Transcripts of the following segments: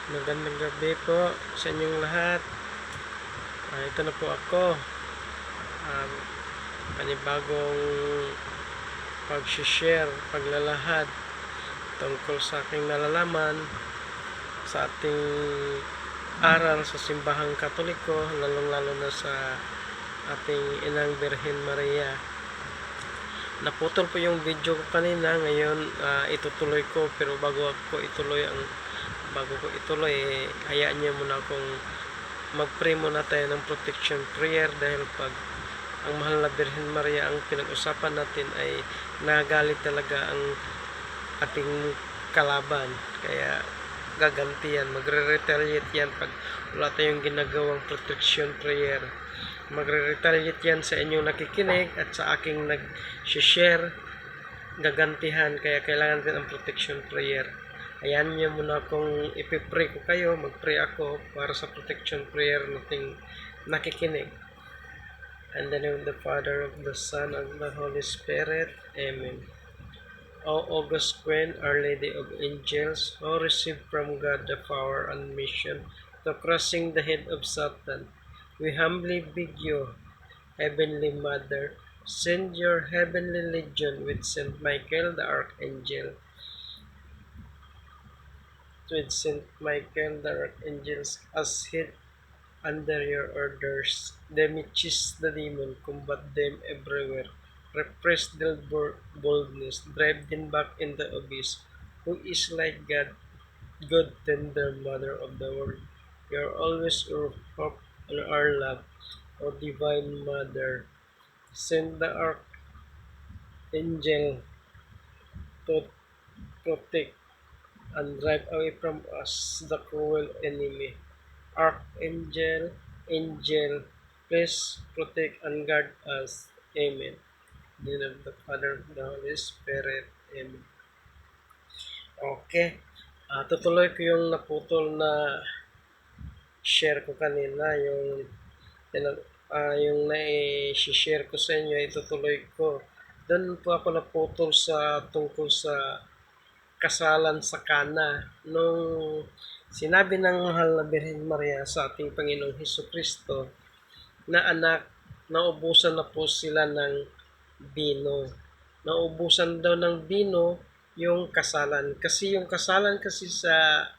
Magandang gabi po sa inyong lahat. Ito na po ako. Um, Panibagong pag-share, paglalahad tungkol sa aking nalalaman sa ating aral sa simbahang Katoliko, lalong-lalo na sa ating Inang Birhen Maria. Naputol po yung video ko kanina, ngayon itutuloy ko, pero bago ko ituloy, hayaan niyo muna akong mag-pray muna tayo ng protection prayer, dahil pag ang mahal na Birhen Maria ang pinag-usapan natin ay nagalit talaga ang ating kalaban. Kaya gaganti yan, magre-retaliate yan pag wala tayong ginagawang protection prayer. Magre-retaliate yan sa inyong nakikinig at sa aking nag-share, gagantihan. Kaya kailangan din ang protection prayer. Ayan niyo muna kung ipipray ko kayo, mag-pray ako para sa protection prayer nating nakikinig. And the name of the Father, of the Son, of the Holy Spirit. Amen. O August Queen, Our Lady of Angels, who received from God the power and mission to crushing the head of Satan, we humbly beg you, Heavenly Mother, send your heavenly legion with Saint Michael the Archangel, as head under your orders. Demichis the demon, combat them everywhere. Repress their boldness, drive them back in the abyss. Who is like God, good tender mother of the world? You are always our hope and our love, O divine mother. Send the archangel to protect and drive away from us the cruel enemy. Archangel, angel, please protect and guard us. Amen. In the name of the Father, the Holy Spirit. Amen. Okay. Tutuloy ko yung naputol na share ko kanina, yung na-share ko sa inyo, itutuloy ko. Doon po ako naputol sa tungkol sa kasalan sa Kana. Nung sinabi ng mahal na Birhen Maria sa ating Panginoong Hesukristo na anak, naubusan na po sila ng bino. Naubusan daw ng bino yung kasalan. Kasi yung kasalan kasi sa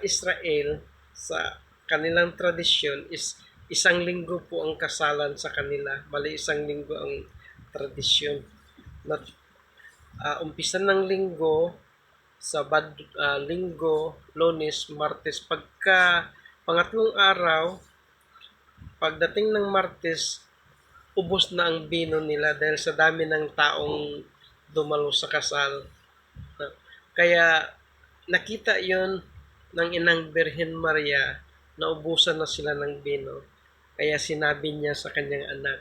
Israel, sa kanilang tradisyon is isang linggo po ang kasalan sa kanila. Bali isang linggo ang tradisyon. Umpisa ng linggo, linggo, Lunes, Martes, pagka pangatlong araw, pagdating ng Martes, ubos na ang bino nila dahil sa dami ng taong dumalo sa kasal. Kaya nakita yon ng Inang Birhen Maria na ubusan na sila ng bino. Kaya sinabi niya sa kanyang anak,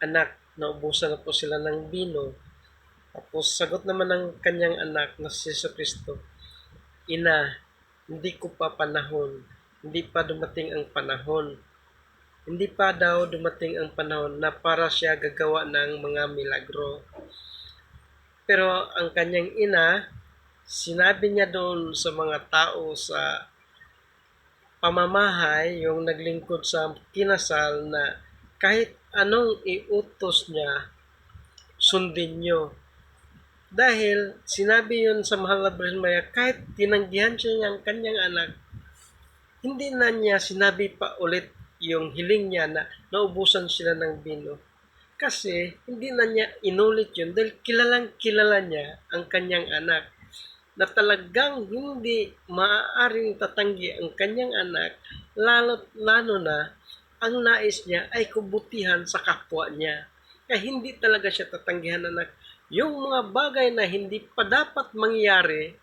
"Anak, naubusan na po sila ng bino." Tapos sagot naman ng kanyang anak na si Jesucristo, "Ina, hindi ko pa panahon. Hindi pa dumating ang panahon. Hindi pa daw dumating ang panahon na para siya gagawa ng mga milagro." Pero ang kanyang ina, sinabi niya doon sa mga tao sa pamamahay, yung naglingkod sa kinasal, na kahit anong iutos niya, sundin niyo. Dahil sinabi yun sa mahal na Birhen Maria, kahit tinanggihan siya ng kanyang anak, hindi na niya sinabi pa ulit yung hiling niya na naubusan sila ng bino. Kasi hindi na niya inulit yun dahil kilalang kilala niya ang kanyang anak, na talagang hindi maaaring tatanggi ang kanyang anak, lalo na ang nais niya ay kabutihan sa kapwa niya. Kaya hindi talaga siya tatanggihan anak. Yung mga bagay na hindi pa dapat mangyari,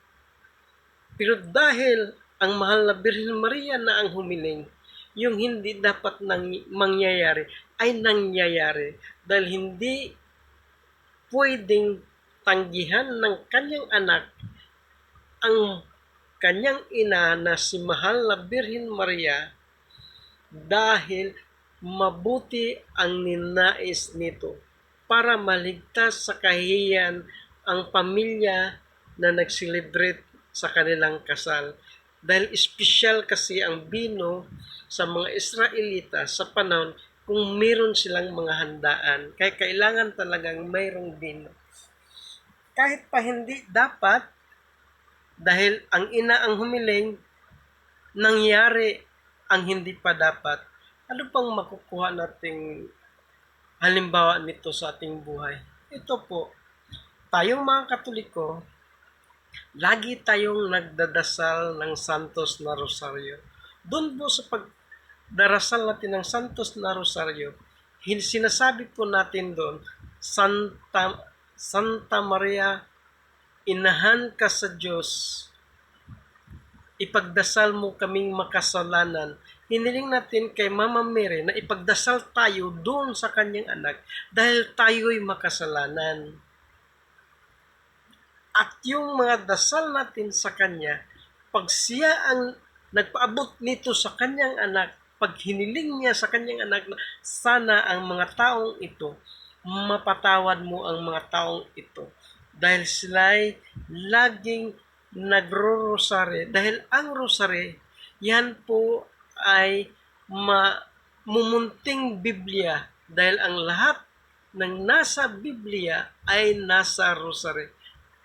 pero dahil ang mahal na Birhen Maria na ang humiling, yung hindi dapat mangyayari ay nangyayari. Dahil hindi pwedeng tanggihan ng kanyang anak ang kanyang ina na si mahal na Birhen Maria, dahil mabuti ang ninais nito para maligtas sa kahihiyan ang pamilya na nag-celebrate sa kanilang kasal. Dahil espesyal kasi ang bino sa mga Israelita sa panahon kung meron silang mga handaan. Kaya kailangan talagang mayroong bino. Kahit pa hindi dapat, dahil ang ina ang humiling, nangyari ang hindi pa dapat. Ano pang makukuha nating halimbawa nito sa ating buhay? Ito po, tayong mga Katoliko, lagi tayong nagdadasal ng Santos na Rosaryo. Doon po sa pagdarasal natin ng Santos na Rosaryo, sinasabi po natin doon, Santa Maria, inahan ka sa Diyos, ipagdasal mo kaming makasalanan. Hiniling natin kay Mama Mary na ipagdasal tayo doon sa kanyang anak dahil tayo'y makasalanan. At yung mga dasal natin sa kanya, pag siya ang nagpaabot nito sa kanyang anak, pag hiniling niya sa kanyang anak na sana ang mga taong ito, mapatawad mo ang mga taong ito. Dahil sila'y laging nagro-rosary. Dahil ang rosary, yan po ay mumunting Biblia. Dahil ang lahat ng nasa Biblia ay nasa rosary.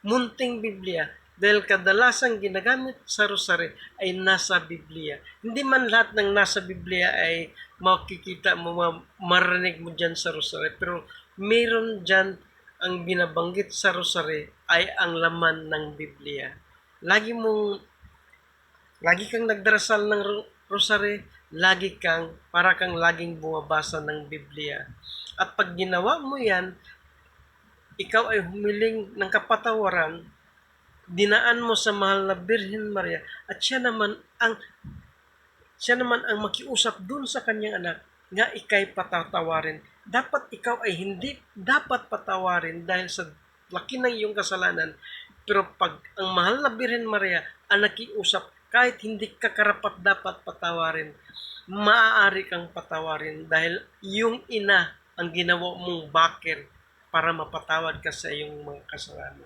Munting Biblia. Dahil kadalasang ginagamit sa rosary ay nasa Biblia. Hindi man lahat ng nasa Biblia ay makikita mo, marinig mo dyan sa rosary. Pero meron dyan ang binabanggit sa rosary ay ang laman ng Biblia. Lagi kang nagdarasal ng rosary, para kang laging bumabasa ng Biblia. At pag ginawa mo yan, ikaw ay humiling ng kapatawaran, dinaan mo sa mahal na Birhen Maria, at siya naman ang makiusap dun sa kanyang anak nga ikay patatawarin. Dapat ikaw ay hindi dapat patawarin dahil sa laki ng iyong kasalanan. Pero pag ang mahal na Birhen Maria ang nakiusap, kahit hindi ka karapat dapat patawarin, maaari kang patawarin dahil yung ina ang ginawa mong bakir para mapatawad ka sa iyong mga kasalanan.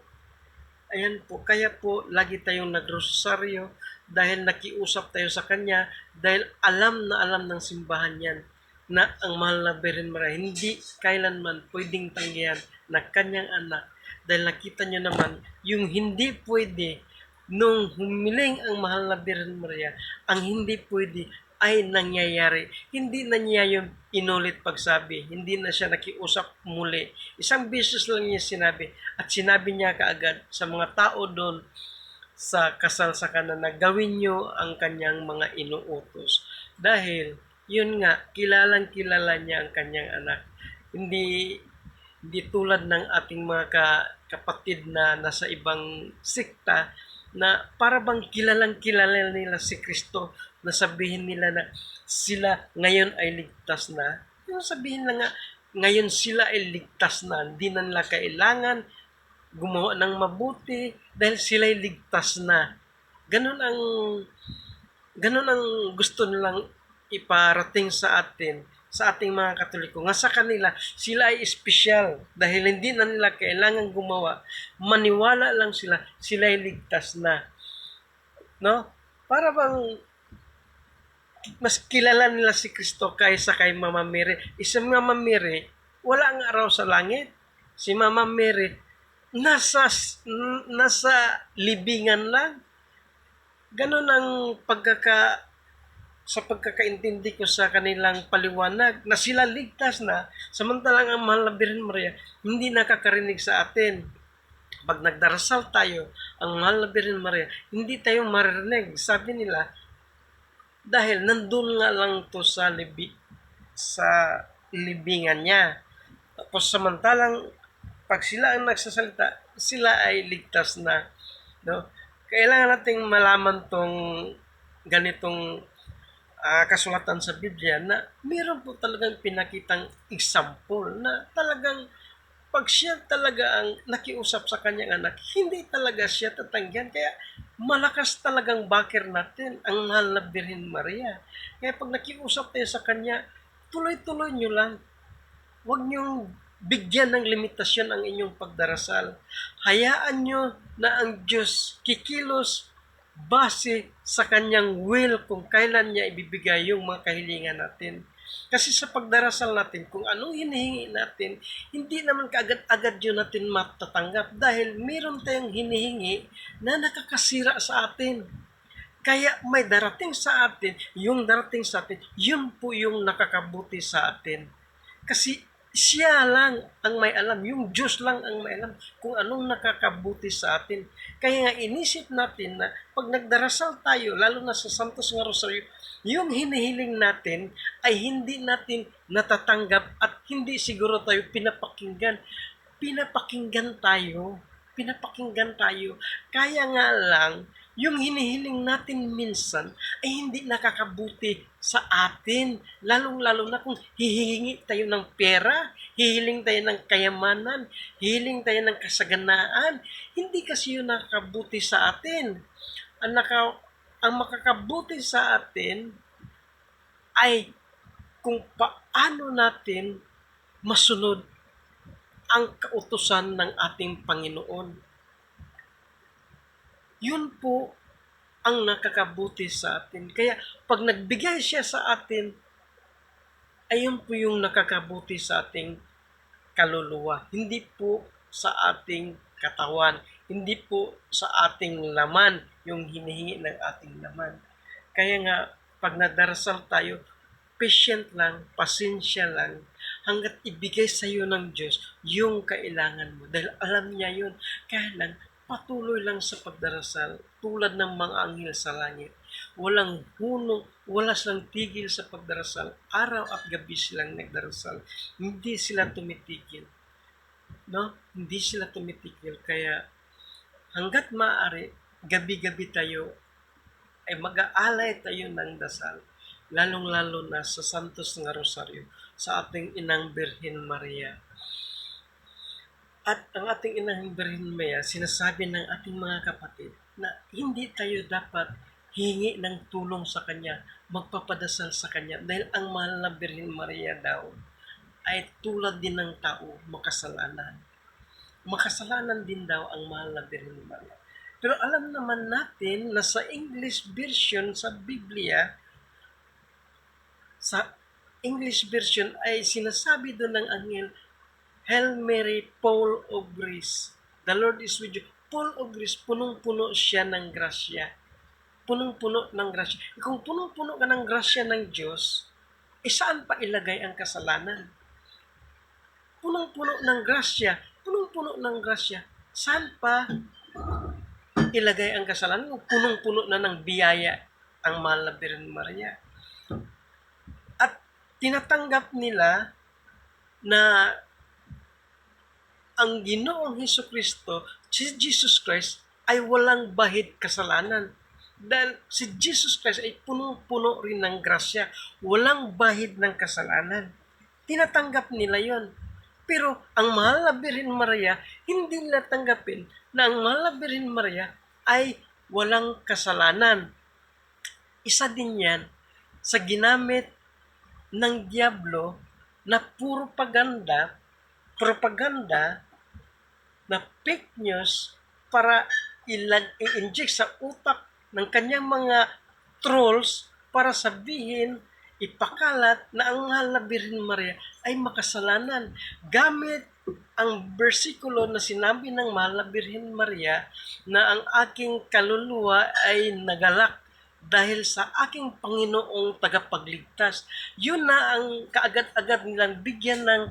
Ayan po, kaya po lagi tayong nagrosaryo dahil nakiusap tayo sa Kanya, dahil alam na alam ng simbahan yan na ang mahal na Birhen Maria hindi kailanman pwedeng tanggihan na Kanyang anak. Dahil nakita nyo naman, yung hindi pwede nung humiling ang mahal na Birhen Maria, ang hindi pwede ay nangyayari. Hindi na niya yung inulit pagsabi. Hindi na siya nakiusap muli. Isang beses lang niya sinabi. At sinabi niya kaagad sa mga tao doon sa kasal sa kanan na gawin niyo ang kanyang mga inuutos. Dahil, yun nga, kilalang kilala niya ang kanyang anak. Hindi tulad ng ating mga kapatid na nasa ibang sikta na para bang kilalang kilala nila si Kristo, na sabihin nila na sila ngayon ay ligtas na. Yung sabihin na nga, ngayon sila ay ligtas na. Hindi na nila kailangan gumawa ng mabuti dahil sila ay ligtas na. Ganun ang gusto nilang iparating sa atin, sa ating mga Katoliko. Nga sa kanila, sila ay espesyal dahil hindi na nila kailangan gumawa. Maniwala lang sila ay ligtas na. No? Para bang mas kilala nila si Kristo kaysa kay Mama Mary. Isang Mama Mary, wala ang araw sa langit. Si Mama Mary, nasa libingan lang. Ganon ang sa pagkakaintindi ko sa kanilang paliwanag na sila ligtas na, samantalang ang mahal na Birhen Maria hindi nakakarinig sa atin. Pag nagdarasal tayo, ang mahal na Birhen Maria, hindi tayo maririnig. Sabi nila, dahil nandun nga lang to sa libingan niya. Tapos samantalang pag sila ang nagsasalita, sila ay ligtas na. No? Kailangan nating malaman tong ganitong kasulatan sa Biblia na mayroon po talagang pinakitang example na talagang pag siya talaga ang nakiusap sa kanyang anak, hindi talaga siya tatanggihan. Kaya malakas talagang bakir natin ang mahal na Birhen Maria. Kaya pag nakiusap tayo sa kanya, tuloy-tuloy nyo lang. Huwag nyo bigyan ng limitasyon ang inyong pagdarasal. Hayaan nyo na ang Diyos kikilos base sa kanyang will kung kailan niya ibibigay yung mga kahilingan natin. Kasi sa pagdarasal natin, kung anong hinihingi natin, hindi naman kaagad-agad yun natin matatanggap dahil meron tayong hinihingi na nakakasira sa atin. Kaya may darating sa atin, yung darating sa atin, yun po yung nakakabuti sa atin. Kasi siya lang ang may alam, yung Diyos lang ang may alam kung anong nakakabuti sa atin. Kaya nga inisip natin na pag nagdarasal tayo, lalo na sa Santos nga Rosaryo, yung hinihiling natin ay hindi natin natatanggap at hindi siguro tayo pinapakinggan. Pinapakinggan tayo. Pinapakinggan tayo. Kaya nga lang, yung hinihiling natin minsan ay hindi nakakabuti sa atin. Lalong-lalo na kung hihingi tayo ng pera, hihiling tayo ng kayamanan, hihiling tayo ng kasaganaan. Hindi kasi yun nakakabuti sa atin. Ang makakabuti sa atin ay kung paano natin masunod ang kautusan ng ating Panginoon. Yun po ang nakakabuti sa atin. Kaya pag nagbigay siya sa atin, ayun po yung nakakabuti sa ating kaluluwa. Hindi po sa ating katawan. Hindi po sa ating laman, yung hinihingi ng ating laman. Kaya nga, pag nadarasal tayo, patient lang, pasensya lang, hanggat ibigay sa iyo ng Diyos yung kailangan mo. Dahil alam niya yun. Kaya lang, patuloy lang sa pagdarasal, tulad ng mga anghel sa langit. Walang hunong, wala silang tigil sa pagdarasal. Araw at gabi silang nagdarasal. Hindi sila tumitigil. No? Hindi sila tumitigil. Kaya hanggat maaari, gabi-gabi tayo ay mag-aalay tayo ng dasal. Lalong-lalo na sa Santos nga Rosaryo, sa ating Inang Birhen Maria. At ang ating Inang Birhen Maria, sinasabi ng ating mga kapatid na hindi tayo dapat hingi ng tulong sa Kanya, magpapadasal sa Kanya. Dahil ang mahal na Birhen Maria daw ay tulad din ng tao, makasalanan. Makasalanan din daw ang mahal na Birhen Maria. Pero alam naman natin na sa English version sa Biblia, sa English version ay sinasabi doon ng anghel, Hail Mary, full of grace. The Lord is with you. Full of grace, punong-puno siya ng grasya. Punong-puno ng grasya. Kung punong-puno ka ng grasya ng Diyos, saan pa ilagay ang kasalanan? Punong-puno ng grasya. Punong-puno ng grasya. Saan pa ilagay ang kasalanan? Punong-puno na ng biyaya ang mahal na Birhen Maria. Tinatanggap nila na ang Ginoong Hesukristo, si Jesus Christ, ay walang bahid kasalanan. Dahil si Jesus Christ ay punong-puno rin ng grasya. Walang bahid ng kasalanan. Tinatanggap nila yon. Pero ang mahal na Birhen Maria, hindi nila tanggapin na ang mahal na Birhen Maria ay walang kasalanan. Isa din yan sa ginamit ng diablo na puro propaganda na fake news para i-inject sa utak ng kanyang mga trolls para sabihin, ipakalat na ang mahal na Birhen Maria ay makasalanan. Gamit ang bersikulo na sinabi ng mahal na Birhen Maria na ang aking kaluluwa ay nagalak dahil sa aking Panginoong tagapagligtas. Yun na ang kaagad-agad nilang bigyan ng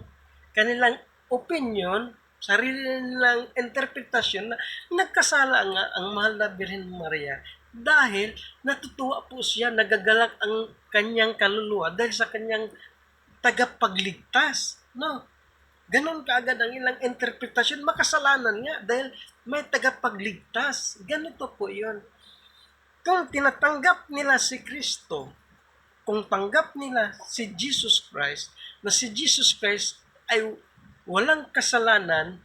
kanilang opinion, sarili nilang interpretasyon na nagkasala nga ang mahal na Birhen Maria dahil natutuwa po siya, nagagalak ang kanyang kaluluwa dahil sa kanyang tagapagligtas. No? Ganon kaagad ang ilang interpretasyon. Makasalanan nga dahil may tagapagligtas. Ganito po yun. Kung tinatanggap nila si Kristo, kung tanggap nila si Jesus Christ, na si Jesus Christ ay walang kasalanan,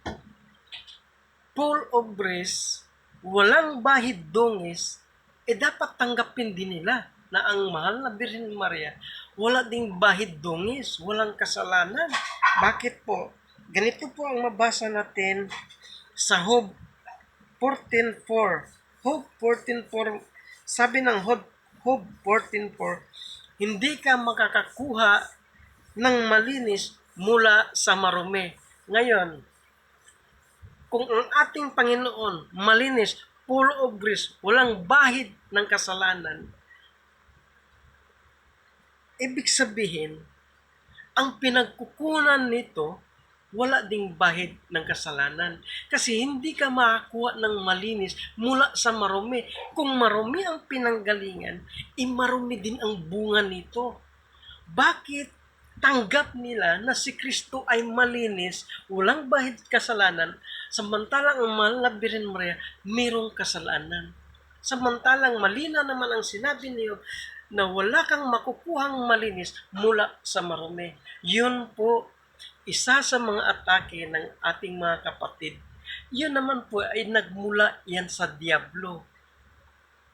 full of grace, walang bahid dungis, dapat tanggapin din nila na ang mahal na Birhen Maria, wala ding bahid dungis, walang kasalanan. Bakit po? Ganito po ang mabasa natin sa Job 14:4. Job 14:4, sabi ng Job 14:4, hindi ka makakakuha ng malinis mula sa marumi. Ngayon, kung ang ating Panginoon malinis, full of grace, walang bahid ng kasalanan, ibig sabihin, ang pinagkukunan nito, wala ding bahid ng kasalanan. Kasi hindi ka makakuha ng malinis mula sa marumi. Kung marumi ang pinanggalingan, marumi din ang bunga nito. Bakit tanggap nila na si Kristo ay malinis, walang bahid kasalanan, samantalang ang mahal na Birhen Maria, mayroong kasalanan? Samantalang malina naman ang sinabi niyo na wala kang makukuhang malinis mula sa marumi. Yun po, isa sa mga atake ng ating mga kapatid. Yun naman po ay nagmula yan sa Diablo.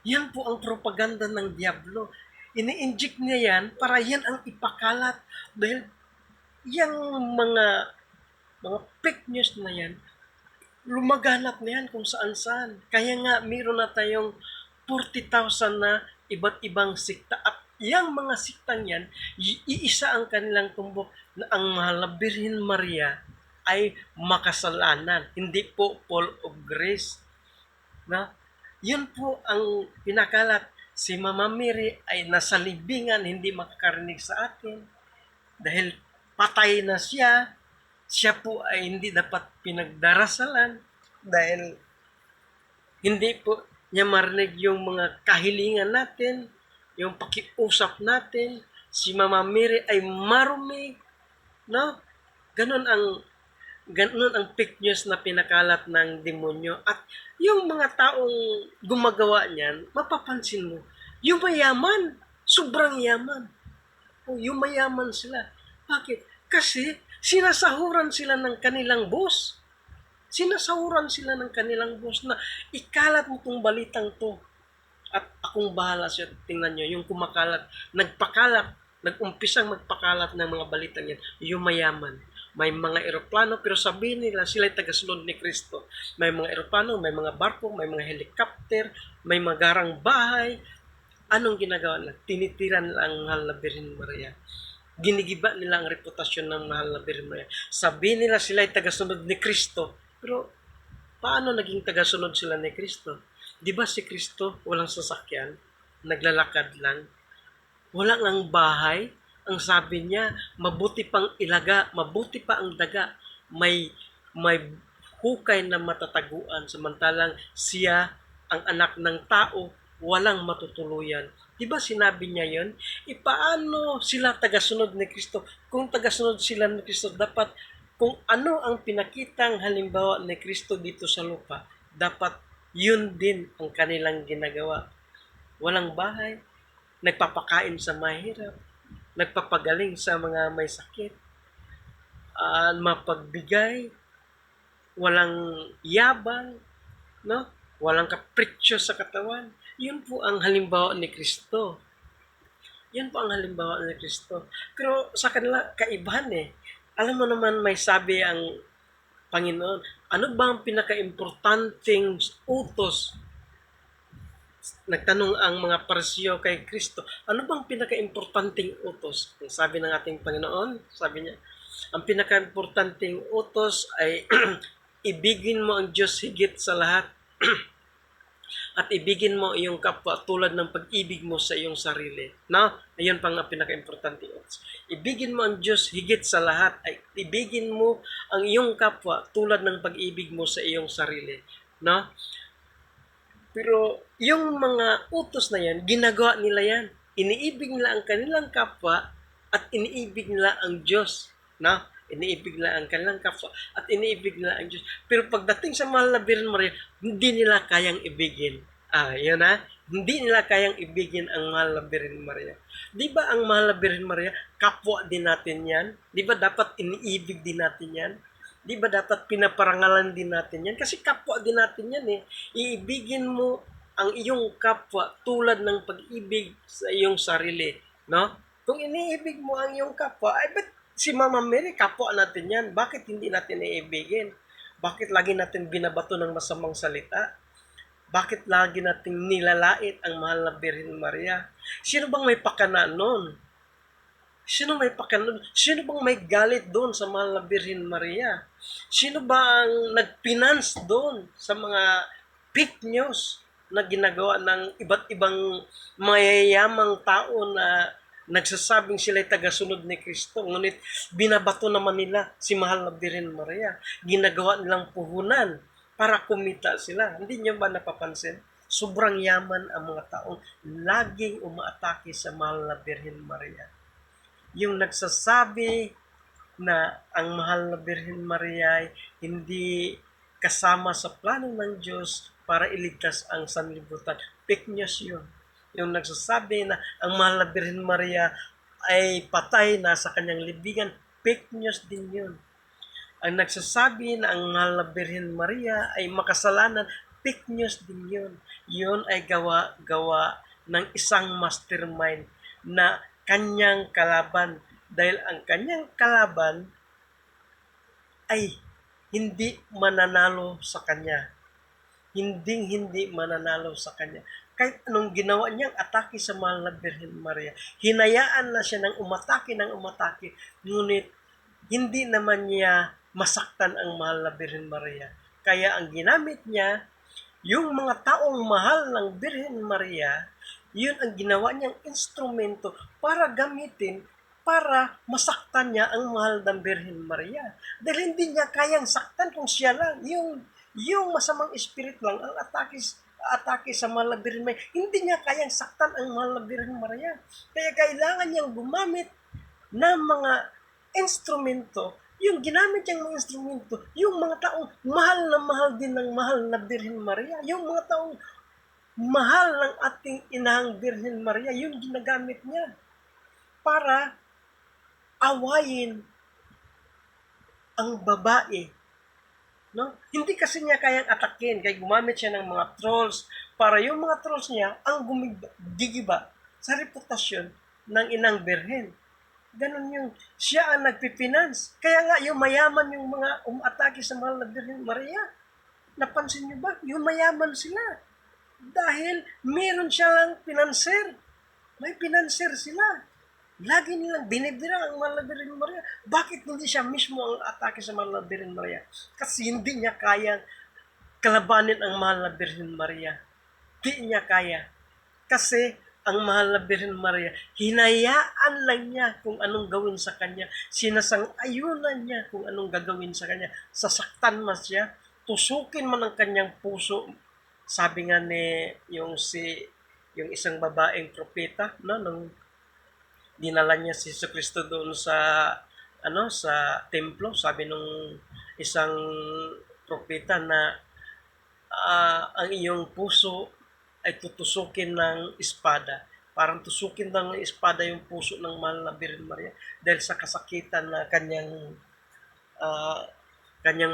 Yan po ang propaganda ng Diablo. Ini-inject niya yan para yan ang ipakalat. Dahil yung mga fake news na yan, lumaganap na yan kung saan-saan. Kaya nga, meron na tayong 40,000 na iba't ibang sikta. At yung mga siktang yan, iisa ang kanilang tumbok na ang mahal na Birhen Maria ay makasalanan. Hindi po full of grace. Na? Yun po ang pinakalat. Si Mama Mary ay nasa libingan, hindi makakarinig sa atin. Dahil patay na siya, siya po ay hindi dapat pinagdarasalan. Dahil hindi po niya marinig yung mga kahilingan natin, yung pakiusap natin. Si Mama Mary ay marumi. No? Ganon ang fake news na pinakalat ng demonyo. At yung mga taong gumagawa niyan, mapapansin mo, yung mayaman, sobrang yaman. O, yung mayaman sila. Bakit? Kasi sinasahuran sila ng kanilang boss. Sinasahuran sila ng kanilang boss na ikalat mo tong balitang to. At akong bahala siya. Tingnan nyo, yung kumakalat, nag-umpisang magpakalat ng mga balitang yan, yung mayaman. May mga eroplano, pero sabihin nila sila ay tagasunod ni Kristo. May mga eroplano, may mga barko, may mga helicopter, may mga garang bahay. Anong ginagawa nila? Tinitiran nila ang mahal na Birhen Maria. Ginigiba nila ang reputasyon ng mahal na Birhen Maria. Sabihin nila sila ay tagasunod ni Kristo. Pero paano naging tagasunod sila ni Kristo? Di ba si Kristo walang sasakyan? Naglalakad lang? Walang ang bahay? Ang sabi niya, mabuti pang ilaga, mabuti pa ang daga, may hukay na matataguan, samantalang siya, ang anak ng tao, walang matutuluyan. Di ba sinabi niya yon? Paano sila tagasunod ni Kristo? Kung tagasunod sila ni Kristo, dapat kung ano ang pinakitang halimbawa ni Kristo dito sa lupa, dapat yun din ang kanilang ginagawa. Walang bahay, nagpapakain sa mahirap, nagpapagaling sa mga may sakit, mapagbigay, walang yabang, no? Walang kapritsyo sa katawan. Yun po ang halimbawa ni Kristo. Yan po ang halimbawa ni Kristo. Pero sa kanila, kaibahan eh. Alam mo naman, may sabi ang Panginoon, ano ba ang pinaka-importanting utos? Nagtanong ang mga Pariseo kay Kristo, ano bang pinaka-importanting utos? Sabi ng ating Panginoon, sabi niya, ang pinaka-importanting utos ay ibigin mo ang Diyos higit sa lahat at ibigin mo iyong kapwa tulad ng pag-ibig mo sa iyong sarili. No? Ayun pang pinaka-importanting utos. Ibigin mo ang Diyos higit sa lahat ay ibigin mo ang iyong kapwa tulad ng pag-ibig mo sa iyong sarili. No? Pero yung mga utos na yan, ginagawa nila yan. Iniibig nila ang kanilang kapwa at iniibig nila ang Diyos. No? Iniibig nila ang kanilang kapwa at iniibig nila ang Diyos. Pero pagdating sa mahal na Birhen Maria, hindi nila kayang ibigin. Yun na. Hindi nila kayang ibigin ang mahal na Birhen Maria. Di ba ang mahal na Birhen Maria, kapwa din natin yan? Di ba dapat iniibig din natin yan? Di ba dapat pinaparangalan din natin yan? Kasi kapwa din natin yan eh. Iibigin mo ang iyong kapwa tulad ng pag-ibig sa iyong sarili. No? Kung iniibig mo ang iyong kapwa, ay ba't si Mama Mary, kapwa natin yan? Bakit hindi natin iibigin? Bakit lagi natin binabato ng masamang salita? Bakit lagi nating nilalait ang mahal na Birhen Maria? Sino bang may pakana noon? Sino may pakana? Sino bang may galit doon sa mahal na Birhen Maria? Sino ba ang nagpinance doon sa mga fake news na ginagawa ng iba't ibang mayayamang tao na nagsasabing sila'y tagasunod ni Kristo, ngunit binabato naman nila si mahal na Birhen Maria. Ginagawa nilang puhunan para kumita sila. Hindi niyo ba napapansin? Sobrang yaman ang mga taong laging umaatake sa mahal na Birhen Maria. Yung nagsasabi na ang mahal na Birhen Maria ay hindi kasama sa plano ng Diyos para iligtas ang sanlibutan. Fake news yun. Yung nagsasabi na ang mahal na Birhen Maria ay patay na sa kanyang libingan, fake news din yun. Ang nagsasabi na ang mahal na Birhen Maria ay makasalanan, fake news din yun. Yun ay gawa-gawa ng isang mastermind na kanyang kalaban. Dahil ang kanyang kalaban ay hindi mananalo sa kanya. Hindi mananalo sa kanya. Kahit anong ginawa niyang atake sa mahal na Birhen Maria, hinayaan na siya ng umatake. Ngunit hindi naman niya masaktan ang mahal na Birhen Maria. Kaya ang ginamit niya, yung mga taong mahal ng Birhen Maria, yun ang ginawa niyang instrumento para gamitin para masaktan niya ang mahal ng Birhen Maria. Dahil hindi niya kayang saktan kung siya lang. Yung masamang spirit lang ang atake sa mahal na Birhen Maria. Hindi niya kayang saktan ang mahal na Birhen Maria. Kaya kailangan niyang gumamit ng mga instrumento. Yung ginamit niyang mga instrumento, yung mga taong mahal na mahal din ng mahal na Birhen Maria. Yung mga taong mahal ng ating inahang Birhen Maria, yun ginagamit niya para awayin ang babae. No? Hindi kasi niya kayang atakin, kaya gumamit siya ng mga trolls para yung mga trolls niya ang gigiba sa reputasyon ng inang Birhen. Ganon yung siya ang nagpipinance. Kaya nga yung mayaman yung mga umatake sa mahal na Birhen Maria. Napansin niyo ba? Yung mayaman sila. Dahil meron siya lang pinanser. May pinanser sila. Lagi nilang binibira ang mahal na Birhen Maria. Bakit hindi siya mismo ang atake sa mahal na Birhen Maria? Kasi hindi niya kayang kalabanin ang mahal na Birhen Maria. Di niya kaya. Kasi ang mahal na Birhen Maria, hinayaan lang niya kung anong gawin sa kanya. Sinasang-ayunan niya kung anong gagawin sa kanya. Sasaktan man siya, tusukin man ang kanyang puso. Sabi nga ni yung isang babaeng propeta, no, nung dinala niya si Jesucristo doon sa templo, sabi nung isang propeta na ang iyong puso ay tutusukin ng espada. Parang tusukin ng espada yung puso ng mahal na Birhen Maria dahil sa kasakitan na kanyang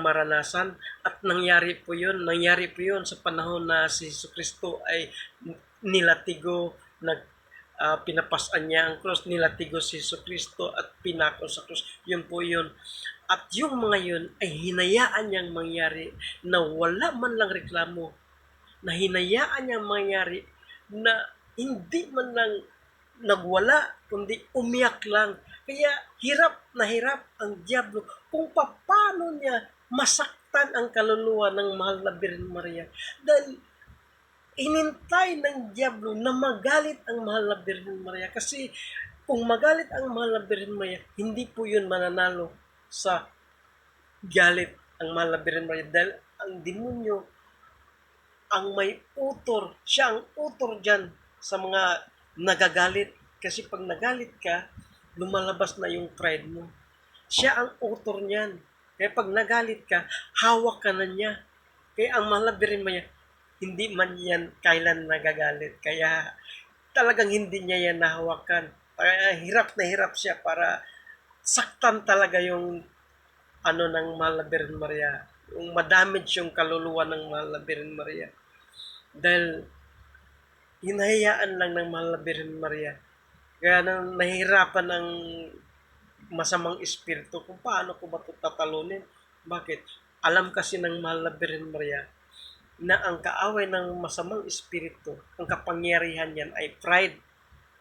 maranasan. At nangyari po yun sa panahon na si Jesucristo ay nilatigo, pinapasan niya ang cross, nilatigo si Jesucristo at pinako sa cross. Yun po yun. At yung mga yun ay hinayaan niyang mangyari na wala man lang reklamo, na hinayaan niyang mangyari na hindi man lang nagwala, kundi umiyak lang. Kaya hirap na hirap ang Diablo kung paano niya masaktan ang kaluluwa ng mahal na Birhen Maria. Dahil inintay ng Diablo na magalit ang mahal na Birhen Maria. Kasi kung magalit ang mahal na Birhen Maria, hindi po yun mananalo sa galit ang mahal na Birhen Maria. Dahil ang demonyo ang may utor, siya ang utor dyan sa mga nagagalit. Kasi pag nagalit ka, lumalabas na yung pride mo. Siya ang utor niyan. Kaya pag nagalit ka, hawak ka na niya. Kaya ang mahal na Birhen Maria, hindi man yan kailan nagagalit. Kaya talagang hindi niya yan nahawakan. Kaya hirap na hirap siya para saktan talaga yung ng mahal na Birhen Maria. Yung madamage yung kaluluwa ng mahal na Birhen Maria. Dahil hinahayaan lang ng mahal na Birhen Maria. Kaya nahihirapan ang masamang espiritu kung paano ko ba ito tatalunin. Bakit? Alam kasi ng mahal na Birhen Maria na ang kaaway ng masamang espiritu, ang kapangyarihan yan ay pride.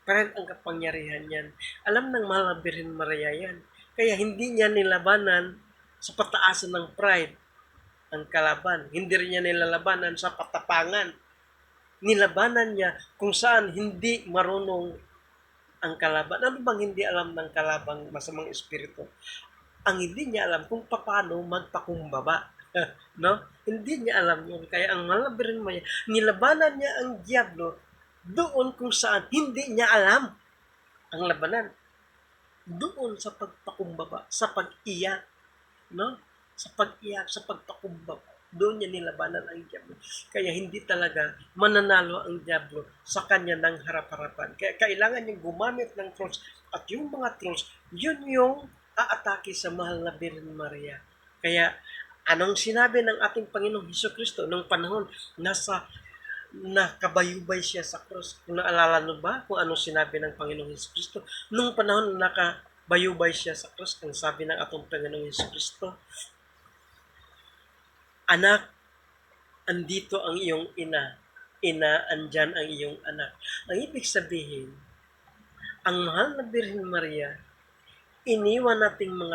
Pride ang kapangyarihan yan. Alam ng mahal na Birhen Maria yan. Kaya hindi niya nilabanan sa pataasan ng pride ang kalaban. Hindi rin niya nilalabanan sa patapangan. Nilabanan niya kung saan hindi marunong ang kalaban. Ano bang hindi alam ng kalabang masamang espiritu? Ang hindi niya alam kung paano magpakumbaba. No? Hindi niya alam yun. Kaya ang malabirin mo niya, nilabanan niya ang Diablo doon kung saan hindi niya alam ang labanan. Doon sa pagpakumbaba, sa pag-iyak, no? Sa pag-iyak, sa pagpakumbaba. Doon niya nilabanan ang Diablo. Kaya hindi talaga mananalo ang Diablo sa kanya ng harap-harapan. Kaya kailangan niyang gumamit ng trolls. At yung mga trolls, yun yung aatake sa mahal na Birhen Maria. Kaya anong sinabi ng ating Panginoong Hesukristo nung panahon nakabayubay siya sa krus? Kung naalala mo ba kung anong sinabi ng Panginoong Hesukristo nung panahon nakabayubay siya sa krus? Ang sabi ng ating Panginoong Hesukristo, anak, andito ang iyong ina. Ina, andyan ang iyong anak. Ang ibig sabihin, ang mahal na Birhen Maria, iniwan nating mga